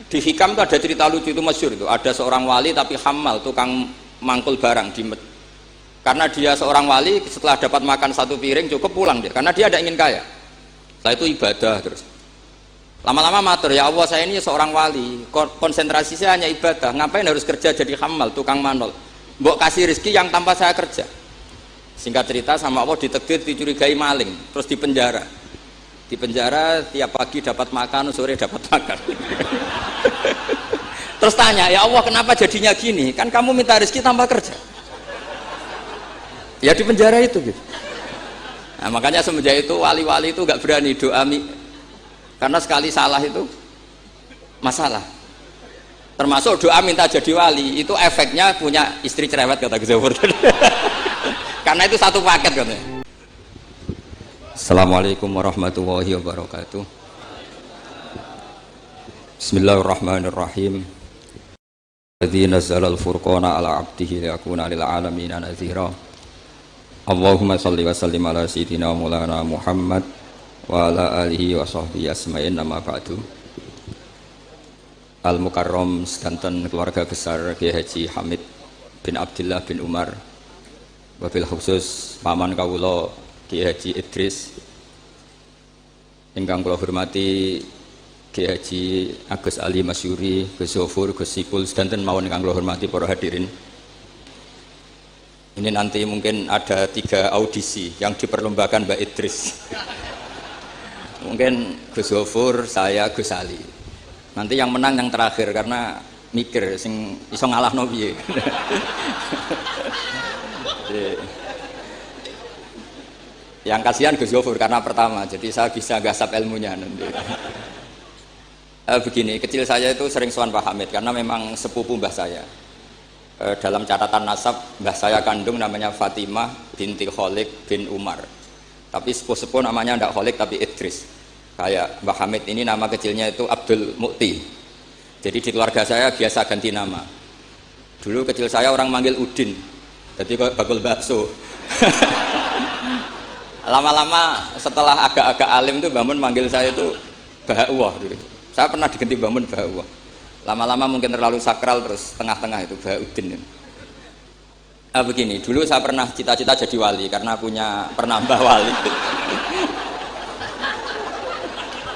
Di Hikam itu ada cerita lucu, itu masyhur itu. Ada seorang wali tapi hamal, tukang mangkul barang di karena dia seorang wali, setelah dapat makan satu piring cukup pulang dia, karena dia tidak ingin kaya. Setelah itu ibadah terus. Lama-lama matur, ya Allah saya ini seorang wali, konsentrasi saya hanya ibadah, ngapain harus kerja jadi hamal, tukang manol. Mbok kasih rezeki yang tanpa saya kerja. Singkat cerita sama Allah ditegir dicurigai maling, terus dipenjara. Di penjara tiap pagi dapat makan, sore dapat makan. Terus tanya, ya Allah kenapa jadinya gini? Kan kamu minta rezeki tanpa kerja. Ya di penjara itu gitu. Nah, makanya semenjak itu wali-wali itu nggak berani doa karena sekali salah itu masalah. Termasuk doa minta jadi wali itu efeknya punya istri cerewet kata Gus Zafur. Karena itu satu paket katanya. Assalamualaikum warahmatullahi wabarakatuh. Bismillahirrahmanirrahim. Alladzi nazzala al-furqana ala 'abdihi liyakuna lil 'alamin nadhira. Allahumma shalli wa sallim ala sayyidina maulana Muhammad wa ala alihi wa sahbihi asma'in, amma ba'du. Al-Mukarram sekanten keluarga besar Kiai Haji Hamid bin Abdillah bin Umar, wabil khusus paman kawula Kiai Haji Idris, ingkang kula hormati Kiai Haji Agus Ali Masyuri, Gus Zafur, Gus Sipul, sedanten mawon ingkang kula hormati para hadirin. Ini nanti mungkin ada 3 audisi yang diperlombakan Mbak Idris. Mungkin Gus Zafur, saya, Gus Ali. Nanti yang menang yang terakhir karena mikir sing iso ngalahno piye. Yang kasihan Gus Zafur karena pertama, jadi saya bisa gasap ilmunya nanti. Begini, kecil saya itu sering sowan Pak Hamid karena memang sepupu mbah saya. Dalam catatan nasab mbah saya kandung namanya Fatimah binti Kholik bin Umar, tapi sepuh-sepuh namanya tidak Kholik tapi Idris. Kayak Mbah Hamid ini nama kecilnya itu Abdul Mukti, jadi di keluarga saya biasa ganti nama. Dulu kecil saya orang manggil Udin, jadi kok bakul bakso. Lama-lama setelah agak-agak alim itu bangun manggil saya itu Bahawah dulu. Saya pernah diganti bangun Bahawah. Lama-lama mungkin terlalu sakral, terus tengah-tengah itu Bahauddin. Begini, dulu saya pernah cita-cita jadi wali karena pernah mbah wali.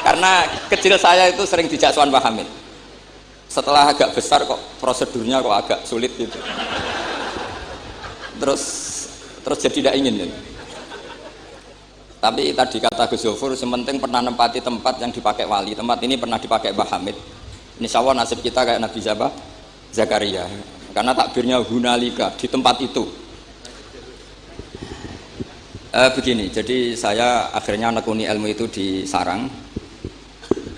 Karena kecil saya itu sering dijak sowan Pak Hamid. Setelah agak besar kok prosedurnya kok agak sulit gitu. Terus jadi tidak ingin. Tapi tadi kata Gus Zafur, sementing pernah nempati tempat yang dipakai wali. Tempat ini pernah dipakai Pak Hamid. Insya Allah nasib kita kayak Nabi Zakaria, karena takbirnya hunalika, di tempat itu. Begini, jadi saya akhirnya nekuni ilmu itu di sarang.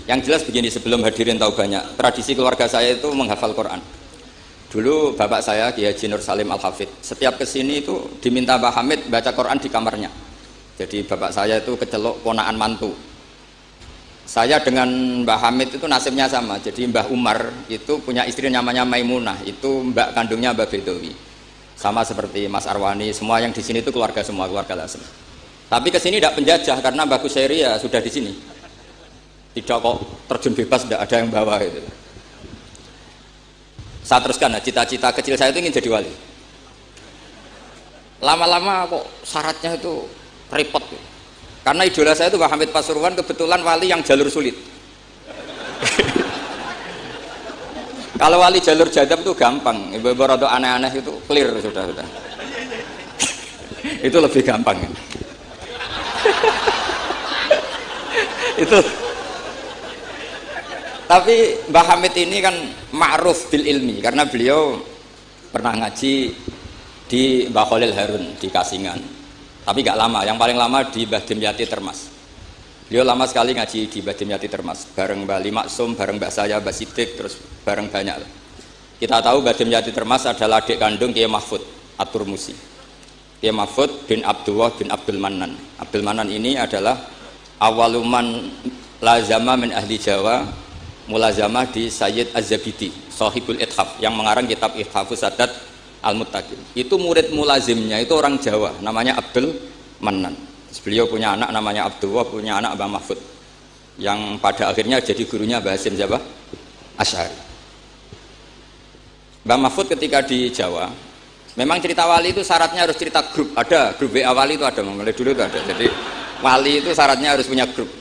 Yang jelas begini, sebelum hadirin tahu banyak, tradisi keluarga saya itu menghafal Quran. Dulu bapak saya Kiai Haji Nur Salim Al-Hafidh, setiap kesini itu diminta Pak Hamid baca Quran di kamarnya. Jadi bapak saya itu kecelok ponaan mantu. Saya dengan Mbah Hamid itu nasibnya sama. Jadi Mbah Umar itu punya istri namanya Maimunah, itu mbak kandungnya Mbah Bedowi. Sama seperti Mas Arwani, semua yang di sini itu keluarga semua, keluarga Lasem. Tapi ke sini tidak penjajah karena Mbah Kusairi ya sudah di sini. Tidak kok terjun bebas, tidak ada yang bawa itu. Saya teruskan, cita-cita kecil saya itu ingin jadi wali. Lama-lama kok syaratnya itu repot. Karena idola saya itu Pak Hamid Pasuruan, kebetulan wali yang jalur sulit. Kalau wali jalur jadab itu gampang, ibu-ibu rada aneh-aneh itu clear sudah. Itu lebih gampang. Itu. Tapi Mbah Hamid ini kan ma'ruf bil ilmi karena beliau pernah ngaji di Mbah Khalil Harun di Kasingan. Tapi gak lama, yang paling lama di Mbah Dimyati Termas. Beliau lama sekali ngaji di Mbah Dimyati Termas, bareng Mbah Limaksum, bareng Mbah saya, Mbah Sidik, terus bareng banyak. Kita tahu Mbah Dimyati Termas adalah adik kandung Kiai Mahfud At-Turmusi. Kiai Mahfud bin Abdullah bin Abdul Manan. Abdul Manan ini adalah awaluman lazama min ahli Jawa, mulazamah di Sayyid Az-Zabidi, Sahibul Ithaf, yang mengarang kitab Ithafus Sadat Al-Muttaqin. Itu murid mulazimnya itu orang Jawa, namanya Abdul Manan. Beliau punya anak namanya Abdullah, punya anak Mbah Mahfud, yang pada akhirnya jadi gurunya Mbah Hasim siapa? Asy'ari. Mbah Mahfud ketika di Jawa, memang cerita wali itu syaratnya harus cerita grup. Ada grup WA wali itu ada, mulai dulu itu ada. Jadi wali itu syaratnya harus punya grup.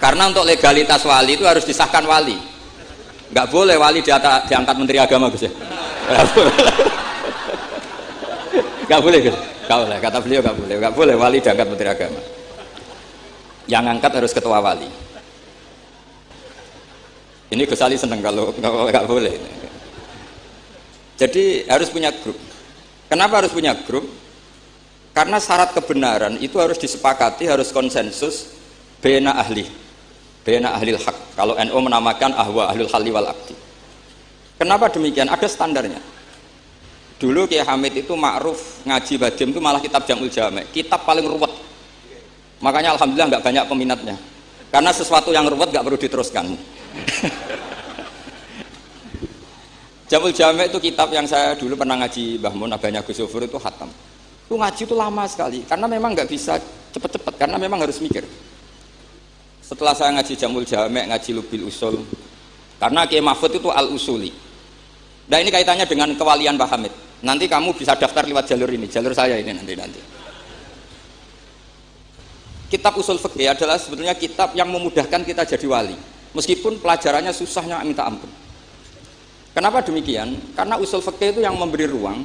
Karena untuk legalitas wali itu harus disahkan wali. Nggak boleh wali diangkat Menteri Agama, Gus ya. Nggak boleh, Gus. Nggak boleh. Kata beliau nggak boleh. Nggak boleh wali diangkat Menteri Agama. Yang angkat harus ketua wali. Ini Gus Ali seneng kalau nggak boleh. Jadi harus punya grup. Kenapa harus punya grup? Karena syarat kebenaran itu harus disepakati, harus konsensus bena ahlil haq. Kalau NU menamakan ahwa ahlul halli wal aqdi. Kenapa demikian? Ada standarnya. Dulu Kiai Hamid itu ma'ruf ngaji badim itu malah kitab Jamul Jami', kitab paling ruwet. Makanya alhamdulillah nggak banyak peminatnya. Karena sesuatu yang ruwet nggak perlu diteruskan. Jamul Jami' itu kitab yang saya dulu pernah ngaji Mbah Mun, abahnya Gus Zufur itu khatam. Itu ngaji itu lama sekali karena memang nggak bisa cepet-cepet karena memang harus mikir. Setelah saya ngaji Jamul Jami', ngaji Lubil Usul, karena Kiai Mahfud itu al-usuli. Nah ini kaitannya dengan kewalian Mbah Hamid. Nanti kamu bisa daftar lewat jalur ini, jalur saya ini nanti. Kitab Usul Fiqih adalah sebetulnya kitab yang memudahkan kita jadi wali, meskipun pelajarannya susahnya minta ampun. Kenapa demikian? Karena usul fikih itu yang memberi ruang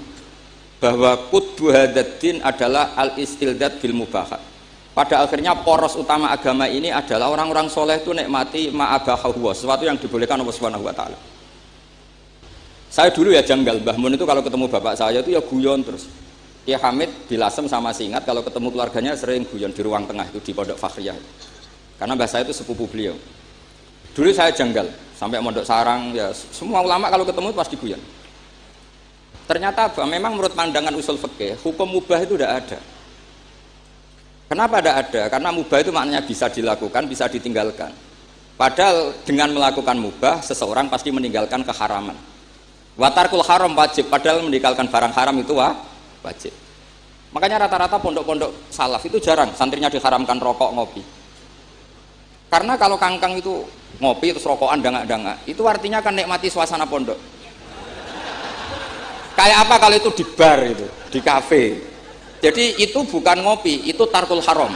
bahwa qutbu hadzal adalah al-istildad bil mubahat. Pada akhirnya poros utama agama ini adalah orang-orang soleh itu nikmati ma'abahahu, sesuatu yang dibolehkan Allah Subhanahu wa taala. Saya dulu ya janggal, Mbah Mun itu kalau ketemu bapak saya itu ya guyon terus. Kiai Hamid di Lasem sama Singat kalau ketemu keluarganya sering guyon di ruang tengah itu di Pondok Fakhriyah. Karena mbah saya itu sepupu beliau. Dulu saya janggal sampai Mondok Sarang ya semua ulama kalau ketemu pasti guyon. Ternyata memang menurut pandangan usul fikih hukum mubah itu tidak ada. Kenapa tidak ada? Karena mubah itu maknanya bisa dilakukan, bisa ditinggalkan. Padahal dengan melakukan mubah seseorang pasti meninggalkan keharaman. Watarkul haram wajib, padahal meninggalkan barang haram itu wajib. Makanya rata-rata pondok-pondok salaf itu jarang santrinya diharamkan rokok ngopi. Karena kalau kangkang itu ngopi terus rokokan dangak-dangak, itu artinya kan nikmati suasana pondok. Kayak apa kalau itu di bar itu, di kafe. Jadi itu bukan ngopi, itu tarkul haram.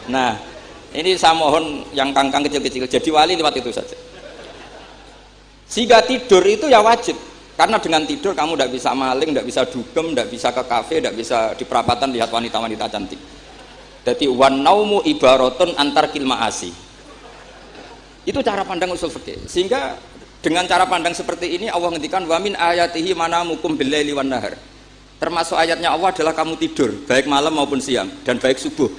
Nah, ini saya mohon yang kangkang kecil-kecil jadi wali lewat itu saja. Sehingga tidur itu ya wajib, karena dengan tidur kamu tidak bisa maling, tidak bisa dugem, tidak bisa ke kafe, tidak bisa di perapatan lihat wanita-wanita cantik. Jadi wan naumu ibaratun antar kilmaasi. Itu cara pandang usul fikih. Sehingga dengan cara pandang seperti ini Allah ngendikan wa min ayatihi manamukum billaili wan nahar. Termasuk ayatnya Allah adalah kamu tidur baik malam maupun siang dan baik subuh.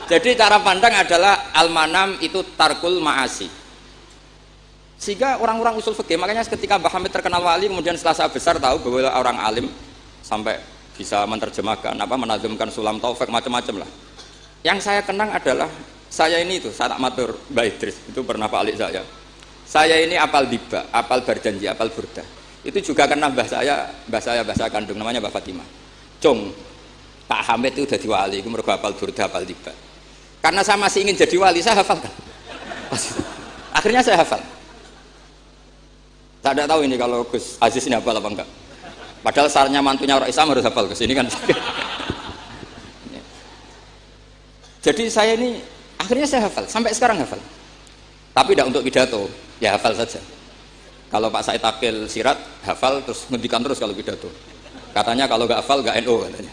Jadi cara pandang adalah al-manam itu tarkul ma'asi. Sehingga orang-orang usul fikih, makanya ketika Mbah Hamid terkenal wali, kemudian setelah saya besar tahu bahwa orang alim sampai bisa menerjemahkan menazumkan sulam taufik macam-macam lah. Yang saya kenang adalah saya ini itu, saya tak matur Mbak Idris, itu pernah Pak Alik saya. Saya ini apal diba, apal berjanji, apal burdah. Itu juga karena mbah saya kandung namanya Mbak Fatimah. Cung, Pak Hamid itu jadi wali, itu mergo apal burdah, apal diba. Karena saya masih ingin jadi wali, saya hafalkan. Akhirnya saya hafal. Tak ada tahu ini kalau Gus Aziz ini hafal apa enggak. Padahal sarannya mantunya orang Islam harus hafal Gus ini kan. Jadi saya ini akhirnya saya hafal, sampai sekarang hafal. Tapi tidak untuk pidato, ya hafal saja. Kalau Pak Said Akil Sirat hafal terus ngendikan terus kalau pidato. Katanya kalau nggak hafal nggak NU katanya.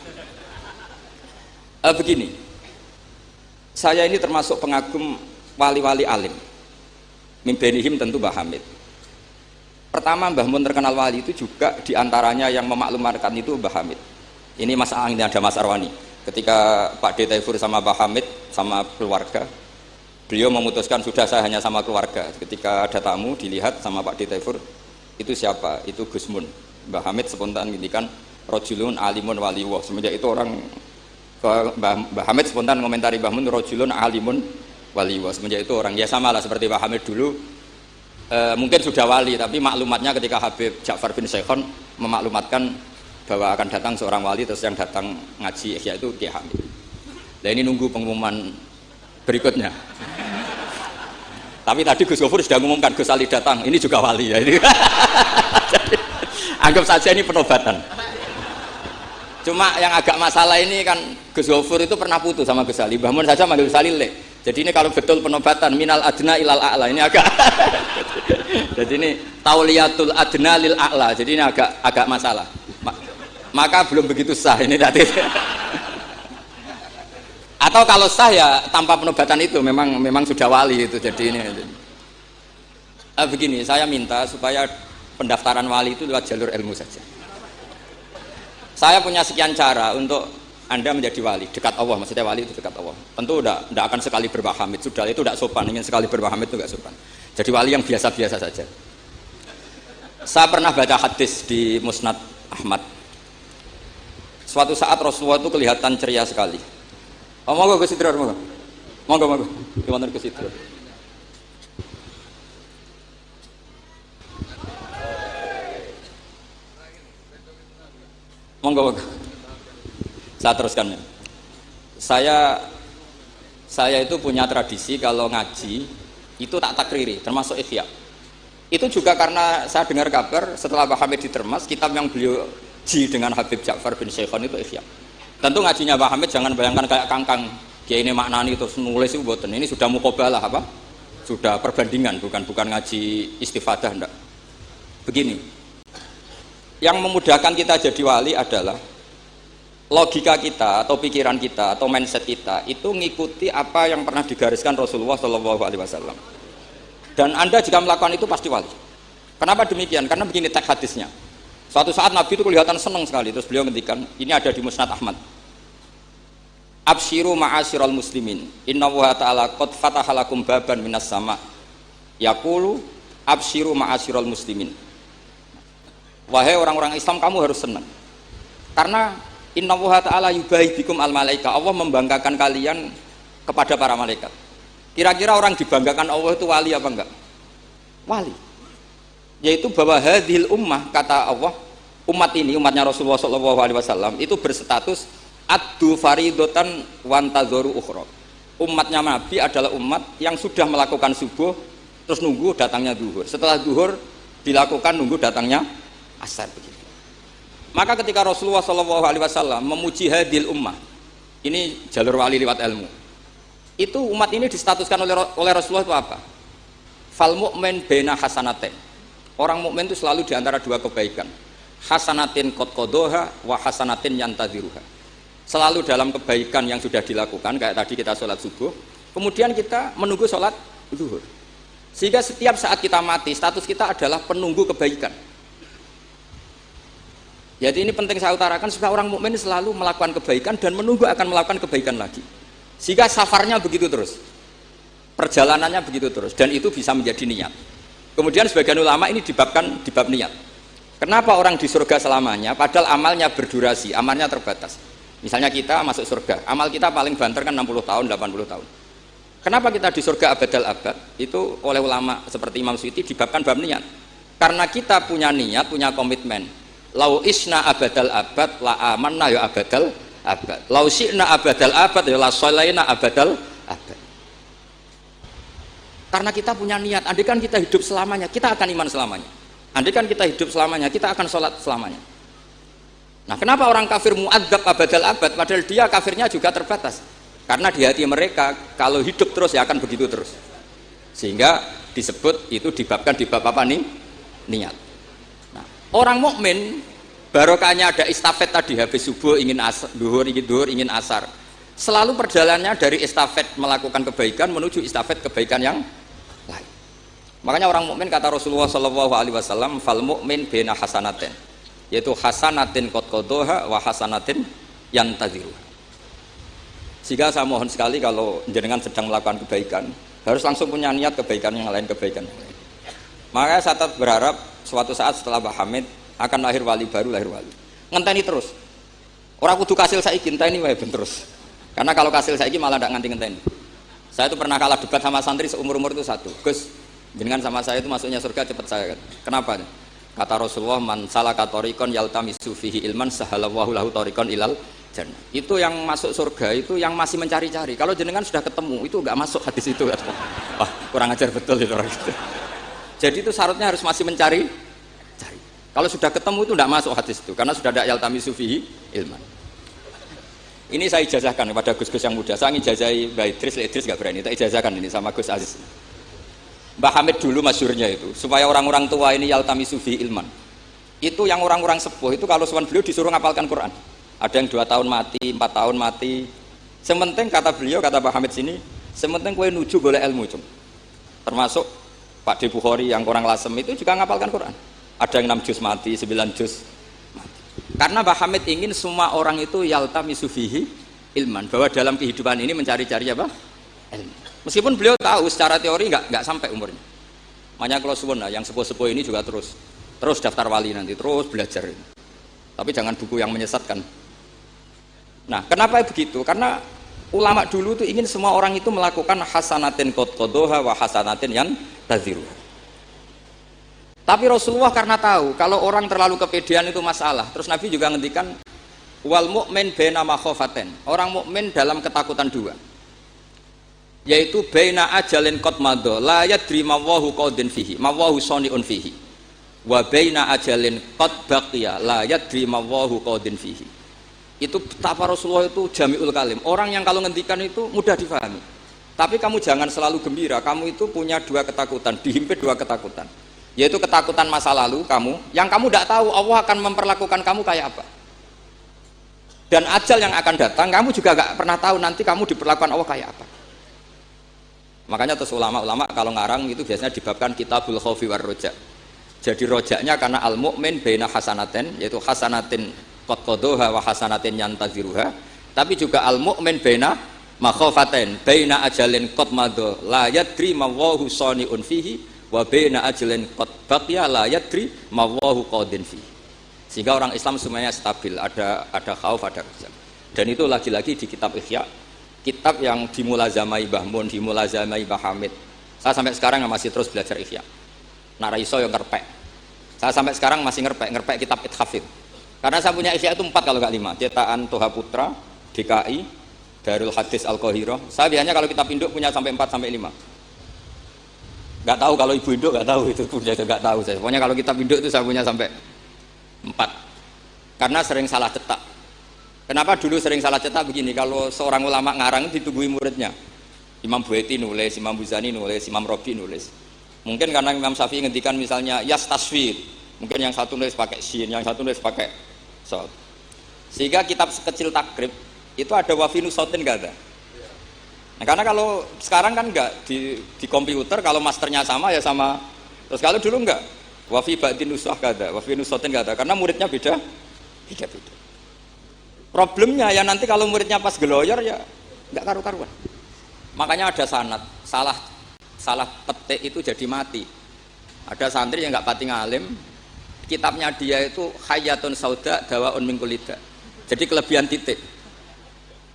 Begini, saya ini termasuk pengagum wali-wali alim. Mimbenihim tentu Mbah Hamid. Pertama Mbah Mun terkenal wali itu juga diantaranya yang memaklumatkan itu Mbah Hamid. Ini ini ada Mas Arwani. Ketika Pak D. Taifur sama Mbah Hamid sama keluarga, beliau memutuskan sudah saya hanya sama keluarga. Ketika ada tamu dilihat sama Pak D. Taifur, itu siapa? Itu Gus Mun. Mbah Hamid spontan ngintikan rojulun alimun waliwah. Semenjak itu orang Mbah Hamid spontan komentari Mbah Mun rojulun alimun waliwah. Semenjak itu orang ya samalah seperti Mbah Hamid dulu. Mungkin sudah wali, tapi maklumatnya ketika Habib Ja'far bin Syekhon memaklumatkan bahwa akan datang seorang wali, terus yang datang ngaji Ihya itu Kiai Hamid. Nah ini nunggu pengumuman berikutnya. Tapi tadi Gus Gofur sudah mengumumkan Gus Ali datang, ini juga wali ya. Jadi, anggap saja ini penobatan. Cuma yang agak masalah ini kan Gus Gofur itu pernah putus sama Gus Ali. Mbah Mun saja manggil Gus Ali le. Jadi ini kalau betul penobatan minal adna ilal a'la ini agak. Jadi ini tauliyatul adna lil a'la. Jadi ini agak masalah. Maka belum begitu sah ini tadi. Atau kalau sah ya tanpa penobatan itu memang sudah wali itu. Jadi ini begini, saya minta supaya pendaftaran wali itu lewat jalur ilmu saja. Saya punya sekian cara untuk Anda menjadi wali dekat Allah, maksudnya wali itu dekat Allah. Tentu tidak akan sekali berbah hamid, sudah itu tidak sopan, ingin sekali berbah hamid itu tidak sopan. Jadi wali yang biasa-biasa saja. Saya pernah baca hadis di Musnad Ahmad. Suatu saat Rasulullah itu kelihatan ceria sekali. Oh, monggo Gus Idror, monggo. Gimana Gus Idror? Monggo. Saya teruskan ya. Saya itu punya tradisi kalau ngaji itu tak takriri, termasuk Ihya. Itu juga karena saya dengar kabar setelah Pak Hamid ditermas, kitab yang beliau ji dengan Habib Ja'far bin Syekhon itu Ihya. Tentu ngajinya Pak Hamid jangan bayangkan kayak kangkang dia ini maknani terus nulis itu boten. Ini sudah muqabalah apa? Sudah perbandingan, bukan ngaji istifadah enggak. Begini. Yang memudahkan kita jadi wali adalah logika kita atau pikiran kita atau mindset kita itu ngikuti apa yang pernah digariskan Rasulullah SAW. Dan Anda jika melakukan itu pasti wali. Kenapa demikian? Karena begini teks hadisnya. Suatu saat Nabi itu kelihatan senang sekali, terus beliau ngendikan, ini ada di Musnad Ahmad. Absyiru ma'asyiral muslimin, innallaha ta'ala qad fataha lakum baban minas sama. Yaqulu absyiru ma'asyiral muslimin. Wahai orang-orang Islam, kamu harus senang. Karena innallaha ta'ala yubahi bikum al malaika. Allah membanggakan kalian kepada para malaikat. Kira-kira orang dibanggakan Allah itu wali apa enggak? Wali. Yaitu bahwa hadhil ummah, kata Allah, umat ini, umatnya Rasulullah SAW itu berstatus addu faridotan wantazoru ukhra. Umatnya Nabi adalah umat yang sudah melakukan subuh terus nunggu datangnya zuhur. Setelah zuhur dilakukan nunggu datangnya asar begitu. Maka ketika Rasulullah SAW memuji hadhil ummah, ini jalur wali lewat ilmu, itu umat ini distatuskan oleh Rasulullah itu apa? Fal mu'min baina hasanatain. Orang mukmin itu selalu diantara dua kebaikan. Hasanatin qad qadaha wa hasanatin yantadhiruha. Selalu dalam kebaikan yang sudah dilakukan, kayak tadi kita sholat subuh, kemudian kita menunggu sholat zuhur. Sehingga setiap saat kita mati, status kita adalah penunggu kebaikan. Jadi ini penting saya utarakan supaya orang mukmin selalu melakukan kebaikan dan menunggu akan melakukan kebaikan lagi. Sehingga safarnya begitu terus, perjalanannya begitu terus, dan itu bisa menjadi niat. Kemudian sebagian ulama ini dibabkan di bab niat. Kenapa orang di surga selamanya padahal amalnya berdurasi, amalnya terbatas. Misalnya kita masuk surga, amal kita paling banter kan 60 tahun, 80 tahun. Kenapa kita di surga abadal abad? Itu oleh ulama seperti Imam Suyuti dibabkan bab niat. Karena kita punya niat, punya komitmen. Lau isna abadal abad la amanna ya abadal abad. Lau syi'na abadal abad ya la sholaina abadal abad. Karena kita punya niat, andai kan kita hidup selamanya, kita akan iman selamanya. Andai kan kita hidup selamanya, kita akan sholat selamanya. Nah, kenapa orang kafir mu'adzab abadal abad, padahal dia kafirnya juga terbatas? Karena di hati mereka, kalau hidup terus ya akan begitu terus. Sehingga disebut itu dibabkan di bab apa nih? Niat. Nah, orang mukmin barokahnya ada estafet tadi, habis subuh ingin duhur, ingin asar. Selalu perjalanannya dari estafet melakukan kebaikan menuju estafet kebaikan yang lain. Makanya orang mukmin kata Rasulullah SAW, fal mukmin bena hasanaten, yaitu hasanatin qad qadaha wa hasanatin yantadhiruha. Sehingga saya mohon sekali kalau jenengan sedang melakukan kebaikan harus langsung punya niat kebaikan yang lain, kebaikan yang lain. Makanya saya tetap berharap suatu saat setelah Pak Hamid akan lahir wali baru, lahir wali. Ngenteni terus. Orang kudu kasil saiki ngenteni wae ben terus. Karena kalau kasil saiki malah ndak nganti-ngenteni. Saya itu pernah kalah debat sama santri seumur-umur itu satu. Gus, jenengan sama saya itu masuknya surga cepat saya. Kenapa? Kata Rasulullah, man salaka tariqan yaltamisu fihi ilman sahalallahu lahu tariqan ilal jannah. Itu yang masuk surga itu yang masih mencari-cari. Kalau jenengan sudah ketemu itu enggak masuk hadis itu. Wah, kurang ajar betul itu orang itu. Jadi itu syaratnya harus masih mencari cari. Kalau sudah ketemu itu enggak masuk hadis itu karena sudah ada yaltamisu fihi ilman. Ini saya ijazahkan kepada Gus-Gus yang muda. Saya ngijazahi Mbak Idris enggak berani. Tak ijazahkan ini sama Gus Aziz. Mbah Hamid dulu masyhurnya itu supaya orang-orang tua ini yaltamisu fihi ilman. Itu yang orang-orang sepuh itu kalau sowan beliau disuruh ngapalkan Quran. Ada yang 2 tahun mati, 4 tahun mati. Sementing kata beliau, kata Mbah Hamid sini, sementing kowe nuju golek ilmu cum. Termasuk Pak De Bukhari yang orang Lasem itu juga ngapalkan Quran. Ada yang 6 juz mati, 9 juz mati. Karena Mbah Hamid ingin semua orang itu yaltamisu fihi ilman, bahwa dalam kehidupan ini mencari-cari apa? Ilmu. Meskipun beliau tahu secara teori nggak sampai umurnya. Makanya kalau suwun yang sepuh-sepuh ini juga terus daftar wali nanti, terus belajar. Tapi jangan buku yang menyesatkan. Nah, kenapa begitu? Karena ulama dulu itu ingin semua orang itu melakukan hasanatin qad qadoha wa hasanatin yang tadziru. Tapi Rasulullah karena tahu kalau orang terlalu kepedean itu masalah. Terus Nabi juga ngendikan wal mu'min baina makhofaten. Orang mukmin dalam ketakutan 2. Yaitu baina ajalin qad madha la yadri ma wallahu qadin fihi ma wallahu saniun fihi wa baina ajalin qad baqiya la yadri ma wallahu qadin fihi. Itu betapa Rasulullah itu jami'ul kalim, orang yang kalau ngendikan itu mudah difahami. Tapi kamu jangan selalu gembira, kamu itu punya 2 ketakutan, dihimpit 2 ketakutan, yaitu ketakutan masa lalu kamu yang kamu tidak tahu Allah akan memperlakukan kamu kayak apa, dan ajal yang akan datang kamu juga gak pernah tahu nanti kamu diperlakukan Allah kayak apa. Makanya terus ulama-ulama kalau ngarang itu biasanya dibabkan kitabul khaufi war roja. Jadi rojaknya karena al mukmin baina hasanatin, yaitu hasanatin qad qadoha wa hasanatin yantaziruha, tapi juga al mukmin baina makhofatin baina ajalin qad madha la yadri ma wallahu saniun fihi wa baina ajalin qad baqiya la yadri ma wallahu qadin fihi. Sehingga orang Islam semuanya stabil, ada khauf, ada roja. Dan itu lagi-lagi di kitab Ihya, kitab yang dimulazamai Mbah Mun, dimulazamai Mbah Hamid. Saya sampai sekarang masih terus belajar Ihya. Nak ra iso yang ngerpek. Saya sampai sekarang masih ngerpek kitab Ithafid. Karena saya punya Ihya itu 4 kalau nggak 5. Cetakan Toha Putra, DKI, Darul Hadis Al-Qahirah. Saya biasanya kalau kitab induk punya sampai 4 sampai 5. Nggak tahu kalau ibu induk nggak tahu itu punya, nggak tahu saya. Pokoknya kalau kitab induk itu saya punya sampai 4. Karena sering salah cetak. Kenapa dulu sering salah cetak begini? Kalau seorang ulama ngarang ditungguin muridnya. Imam Buaiti nulis, Imam Buzani nulis, Imam Robi nulis. Mungkin karena Imam Syafi'i ngendikan misalnya yas tasfir, mungkin yang satu nulis pakai shin, yang satu nulis pakai sod. Sehingga kitab sekecil takrib itu ada wafinu sotin nggak ada. Nah, karena kalau sekarang kan nggak di komputer, kalau masternya sama ya sama. Terus kalau dulu nggak, wafi ba'din usah nggak ada, wafinu sotin nggak ada, karena muridnya beda. Problemnya ya nanti kalau muridnya pas geloyor ya nggak karu-karuan. Makanya ada sanad, salah petik itu jadi mati. Ada santri yang nggak pati ngalim, kitabnya dia itu Hayatun Sauda Dawaun min Kulida. Jadi kelebihan titik.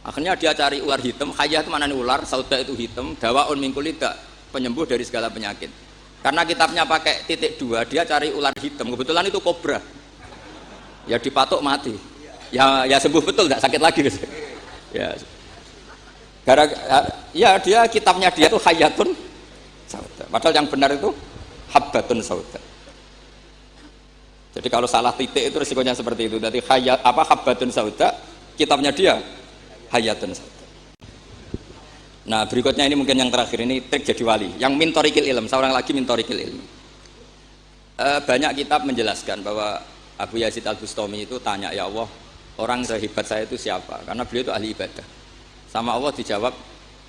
Akhirnya dia cari ular hitam, Hayat mana nih ular, Sauda itu hitam, Dawaun min Kulida, penyembuh dari segala penyakit. Karena kitabnya pakai titik 2, dia cari ular hitam. Kebetulan itu kobra. Ya dipatok mati. Ya sembuh betul, tidak sakit lagi. Ya, ya dia kitabnya dia itu Hayatun Sauda. Padahal yang benar itu Habbatun Sauda. Jadi kalau salah titik itu risikonya seperti itu. Jadi Habbatun Sauda, kitabnya dia Hayatun Sauda. Nah berikutnya ini mungkin yang terakhir, ini trik jadi wali. Yang mintorikil ilm, seorang lagi mintorikil ilm. Banyak kitab menjelaskan bahwa Abu Yazid Al-Bustami itu tanya, ya Allah, orang sehebat saya itu siapa? Karena beliau itu ahli ibadah. Sama Allah dijawab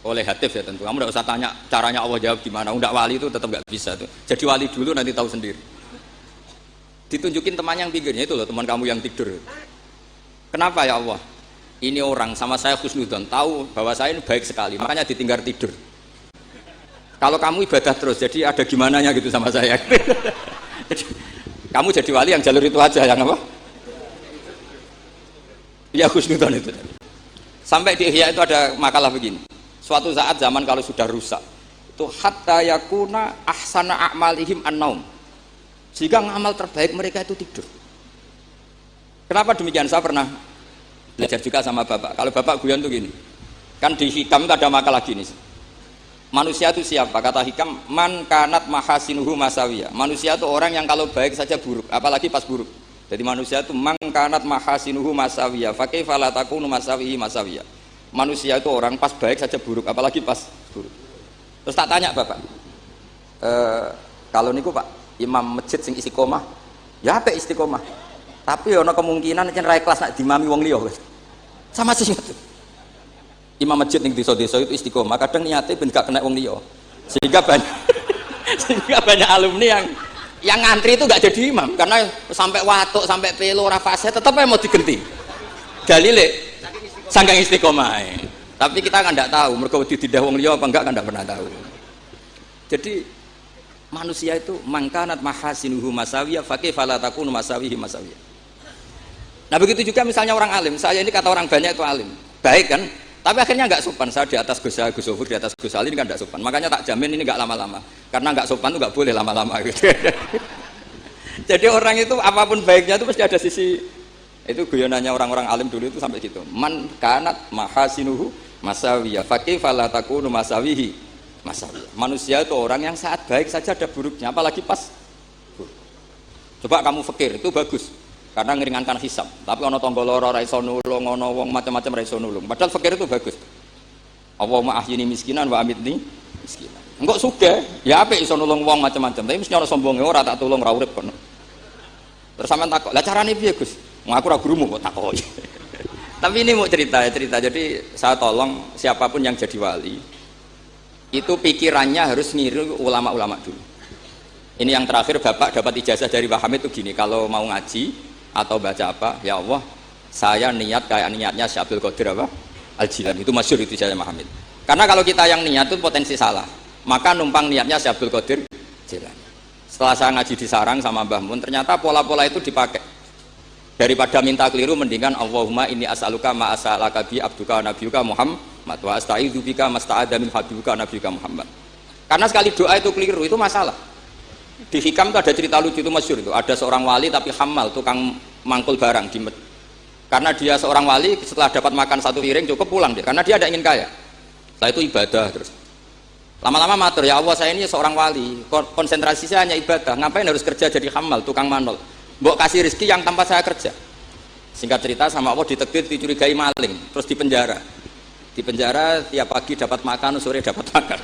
oleh Hatif ya tentu. Kamu tidak usah tanya caranya Allah jawab gimana. Udah wali itu tetap nggak bisa tuh. Jadi wali dulu nanti tahu sendiri. Ditunjukin temannya yang pinggirnya itu loh, teman kamu yang tidur. Kenapa ya Allah? Ini orang sama saya khusnudzon, tahu bahwa saya ini baik sekali, makanya ditinggal tidur. Kalau kamu ibadah terus, jadi ada gimananya gitu sama saya. Kamu jadi wali yang jalur itu aja, yang apa? Ya khusnudzon itu. Sampai di Ihya itu ada makalah begini. Suatu saat zaman kalau sudah rusak, itu hatta yakuna ahsana a'malihim an-naum. Jika ngamal terbaik mereka itu tidur. Kenapa demikian? Saya pernah Belajar juga sama bapak. Kalau bapak guyon tuh gini, kan di hikam itu ada makalah gini. Manusia itu siapa? Kata hikam, man kanat mahasinuhu masawiyah. Manusia itu orang yang kalau baik saja buruk, apalagi pas buruk. Jadi manusia itu man kanat mahasinuhu masawiyah. Fa kaifa la takunu masawihi masawiyah. Manusia itu orang pas baik saja buruk, apalagi pas buruk. Terus tak tanya bapak, kalau niku pak imam masjid sing istiqomah, ya apa istiqomah? Tapi ono kemungkinan yen ra ikhlas nak dimami wong liya. Sama sih. Imam masjid ning desa-desa itu istiqomah, kadang niate ben gak kena wong liya. Sehingga banyak alumni yang ngantri itu gak jadi imam karena sampai watuk sampai pelo ora fase tetap mau digenti. Dalile saking istiqomah. Tapi kita kan ndak tahu mergo ditindah wong liya apa enggak kan ndak pernah tahu. Jadi manusia itu mangkanat mahasinuhu masawiyah fa kaifa la takunu masawihi masawiyah. Nah begitu juga misalnya orang alim, saya ini kata orang banyak itu alim, baik kan? Tapi akhirnya nggak sopan, saya di atas Gus Zofur, di atas Gus Ali ini kan nggak sopan. Makanya tak jamin ini nggak lama-lama, karena nggak sopan itu nggak boleh lama-lama. Gitu. Jadi orang itu apapun baiknya itu pasti ada sisi. Itu guyonannya orang-orang alim dulu itu sampai gitu. Man kanat mahasinuhu masawiyah, fa kaifa la takunu masawihi masawiyah. Manusia itu orang yang saat baik saja ada buruknya, apalagi pas buruk. Coba kamu fikir itu bagus. Karena ngeringankan hisab, tapi ono tangga lara ra iso nulung, ono wong macam-macam ra iso nulung. Padahal fikir itu bagus. Allahumma ahyini miskinan wa amitni miskinan. Engko sugih, ya apik iso nulung wong macam-macam, tapi mesti ono sombonge ora tak tulung ra urip kono. Terus sampean takok, "Lah carane piye, Gus?" Ngaku ra gurumu kok takoki. Tapi ini mau cerita. Jadi saya tolong siapapun yang jadi wali itu pikirannya harus niru ulama-ulama dulu. Ini yang terakhir bapak dapat ijazah dari Pak Hamid itu gini, kalau mau ngaji atau baca apa, ya Allah saya niat kayak niatnya Syekh Abdul Qadir apa? Al-Jilani, itu masyhur itu saya Muhammad. Karena kalau kita yang niat itu potensi salah, maka numpang niatnya Syekh Abdul Qadir Jilani. Setelah saya ngaji di sarang sama Mbah Mun, ternyata pola-pola itu dipakai. Daripada minta keliru, mendingan Allahumma inni as'aluka ma as'alaka bi abduka nabiyuka Muhammad wa asta'idzu bika masta'adza min habibuka nabiyuka Muhammad. Karena sekali doa itu keliru itu masalah. Di hikam itu ada cerita lucu itu masyhur itu. Ada seorang wali tapi hamal, tukang mangkul barang di karena dia seorang wali setelah dapat makan satu piring cukup pulang dia. Karena dia tidak ingin kaya. Setelah itu ibadah terus. Lama-lama matur, ya Allah saya ini seorang wali, konsentrasi saya hanya ibadah. Ngapain harus kerja jadi hamal, tukang manol? Mbok kasih rezeki yang tanpa saya kerja. Singkat cerita sama Allah ditekdir dicurigai maling, terus di penjara. Di penjara tiap pagi dapat makan, sore dapat makan.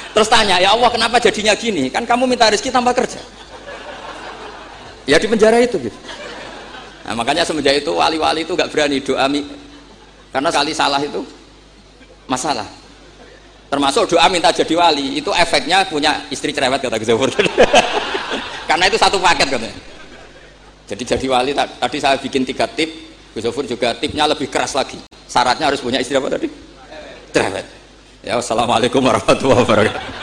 Terus tanya, ya Allah kenapa jadinya gini? Kan kamu minta rezeki tanpa kerja. Ya di penjara itu gitu. Nah, makanya semenjak itu wali-wali itu gak berani doa karena sekali salah itu masalah. Termasuk doa minta jadi wali itu efeknya punya istri cerewet kata Gus Zofur. Karena itu satu paket katanya. Jadi wali tadi saya bikin 3 tip, Gus Zofur juga tipnya lebih keras lagi. Syaratnya harus punya istri apa tadi? Cerewet. Ya, wassalamualaikum warahmatullahi wabarakatuh.